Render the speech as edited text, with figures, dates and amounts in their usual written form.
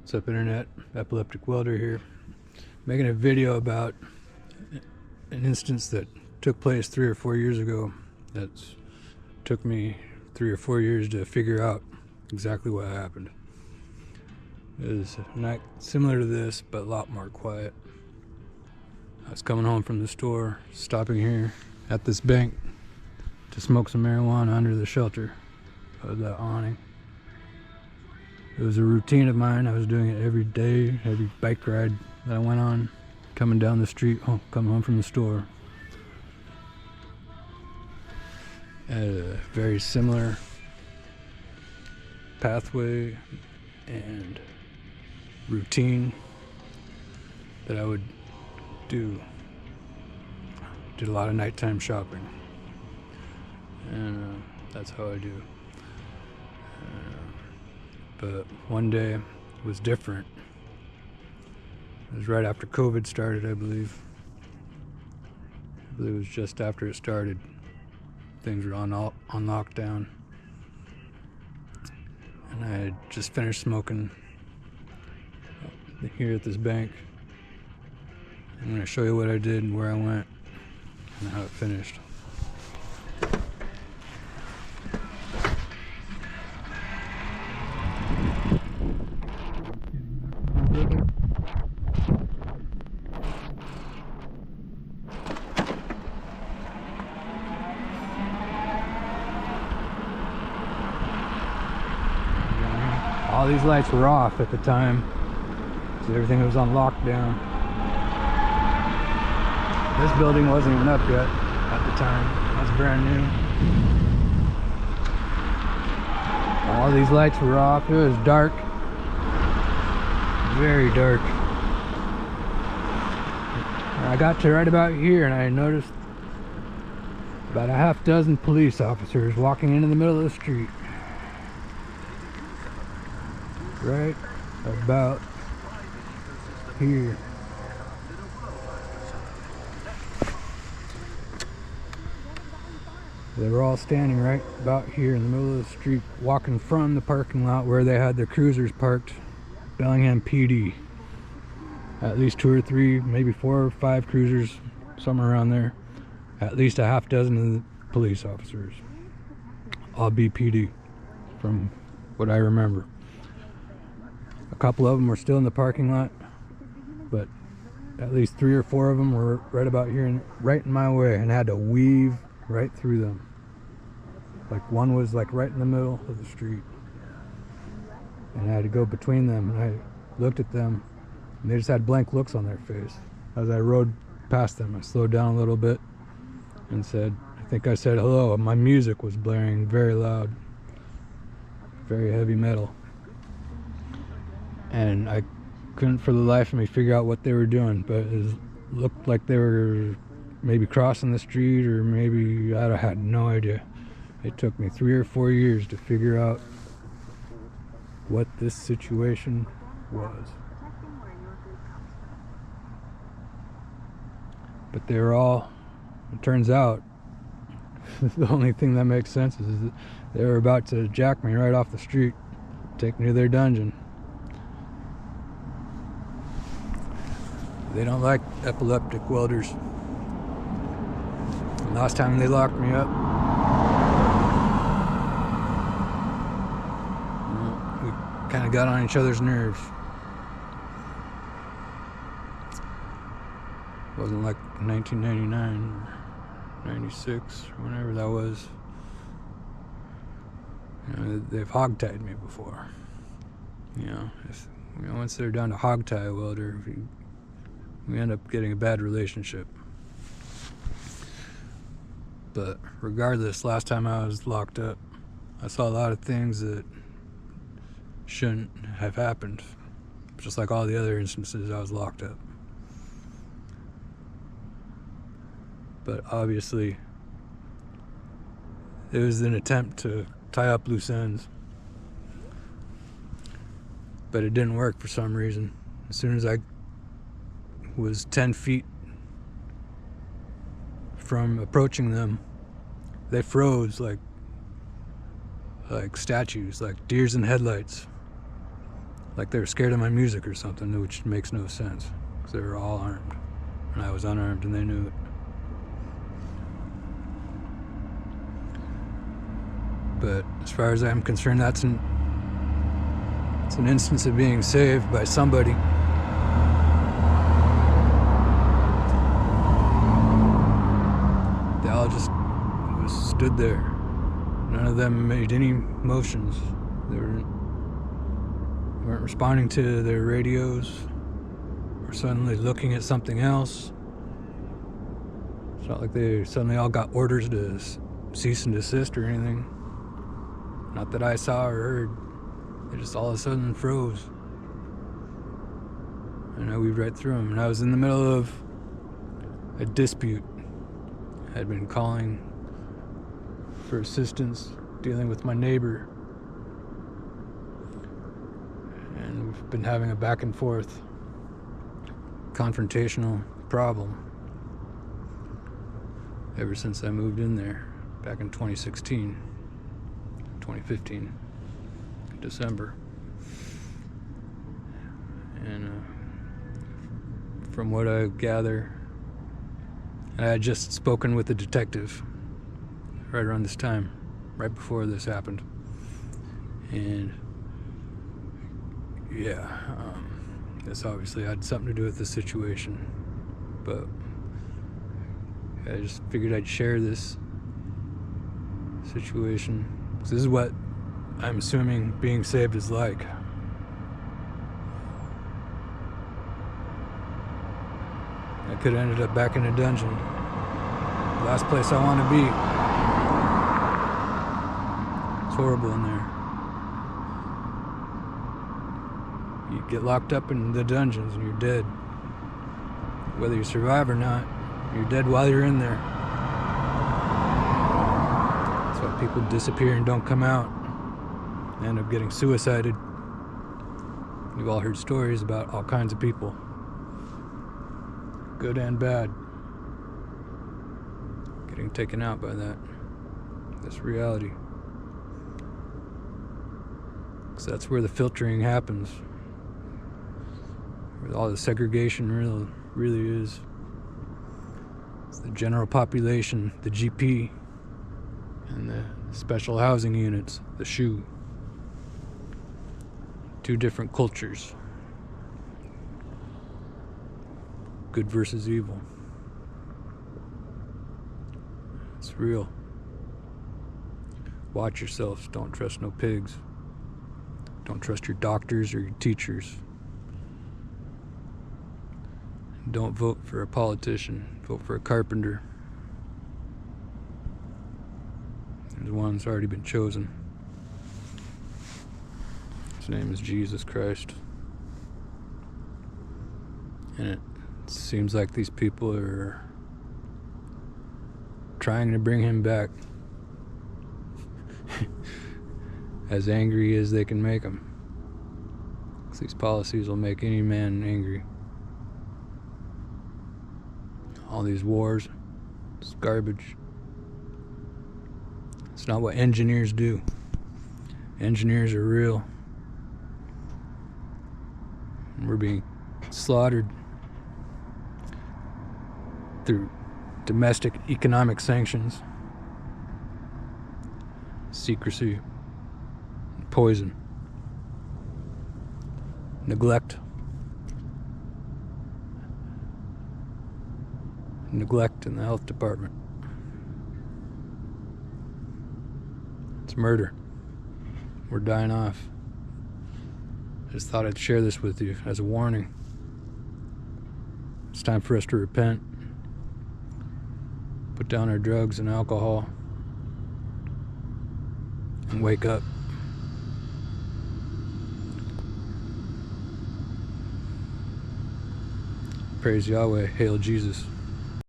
What's up, internet? Epileptic Welder here, making a video about an instance that took place 3 or 4 years ago. That took me 3 or 4 years to figure out exactly what happened. It was a night similar to this, but a lot more quiet. I was coming home from the store, stopping here at this bank to smoke some marijuana under the shelter of that awning. It was a routine of mine. I was doing it every day, every bike ride that I went on, coming down the street, coming home from the store. A very similar pathway and routine that I would do. Did a lot of nighttime shopping, and that's how I do. But one day was different. It was right after COVID started, I believe. It was just after it started. Things were on lockdown. And I had just finished smoking here at this bank. I'm going to show you what I did and where I went and how it finished. All these lights were off at the time, so everything was on lockdown. This building wasn't even up yet at the time. It was brand new. All these lights were off. It was dark, very dark. I got to right about here and I noticed about a half dozen police officers walking into the middle of the street. Right about here. They were all standing right about here in the middle of the street, walking from the parking lot where they had their cruisers parked. Bellingham PD. At least 2 or 3, maybe 4 or 5 cruisers, somewhere around there. At least a half dozen of the police officers. All BPD, from what I remember. A couple of them were still in the parking lot, but at least 3 or 4 of them were right about here, and right in my way, and I had to weave right through them. Like one was like right in the middle of the street, and I had to go between them, and I looked at them, and they just had blank looks on their face. As I rode past them, I slowed down a little bit and said, I think I said hello. My music was blaring very loud, very heavy metal. And I couldn't for the life of me figure out what they were doing, but it looked like they were maybe crossing the street, or maybe, I had no idea. It took me 3 or 4 years to figure out what this situation was. But they were all, it turns out, the only thing that makes sense is that they were about to jack me right off the street, take me to their dungeon. They don't like epileptic welders. Last time they locked me up, we kind of got on each other's nerves. It wasn't like 1999 or 96 or whenever that was. You know, they've hogtied me before. Once they're down to hogtie a welder, we end up getting a bad relationship. But regardless, last time I was locked up, I saw a lot of things that shouldn't have happened, just like all the other instances I was locked up. But obviously, it was an attempt to tie up loose ends. But it didn't work for some reason. As soon as I was 10 feet from approaching them, they froze like statues, like deers in headlights. Like they were scared of my music or something, which makes no sense, because they were all armed, and I was unarmed, and they knew it. But as far as I'm concerned, it's an instance of being saved by somebody. They all just stood there. None of them made any motions. They weren't responding to their radios or suddenly looking at something else. It's not like they suddenly all got orders to cease and desist or anything. Not that I saw or heard. They just all of a sudden froze. And I weaved right through them. And I was in the middle of a dispute. I had been calling for assistance, dealing with my neighbor. And we've been having a back and forth, confrontational problem ever since I moved in there back in 2015, December. And from what I gather, I had just spoken with a detective right around this time, right before this happened. And yeah, this obviously had something to do with the situation, but I just figured I'd share this situation. This is what I'm assuming being saved is like. I could have ended up back in a dungeon. The last place I want to be. It's horrible in there. You get locked up in the dungeons and you're dead. Whether you survive or not, you're dead while you're in there. That's why people disappear and don't come out. They end up getting suicided. You've all heard stories about all kinds of people, good and bad, getting taken out by this reality. Because that's where the filtering happens, where all the segregation really is. It's the general population, the GP, and the special housing units, the SHU. Two different cultures. Good versus evil. It's real. Watch yourselves. Don't trust no pigs. Don't trust your doctors or your teachers. Don't vote for a politician. Vote for a carpenter. There's one that's already been chosen. His name is Jesus Christ. And it seems like these people are trying to bring him back. As angry as they can make him. 'Cause these policies will make any man angry. All these wars, it's garbage. It's not what engineers do. Engineers are real. And we're being slaughtered through domestic economic sanctions, secrecy, poison, neglect in the health department. It's murder. We're dying off. I just thought I'd share this with you as a warning. It's time for us to repent. Put down our drugs and alcohol and wake up. Praise Yahweh, hail Jesus.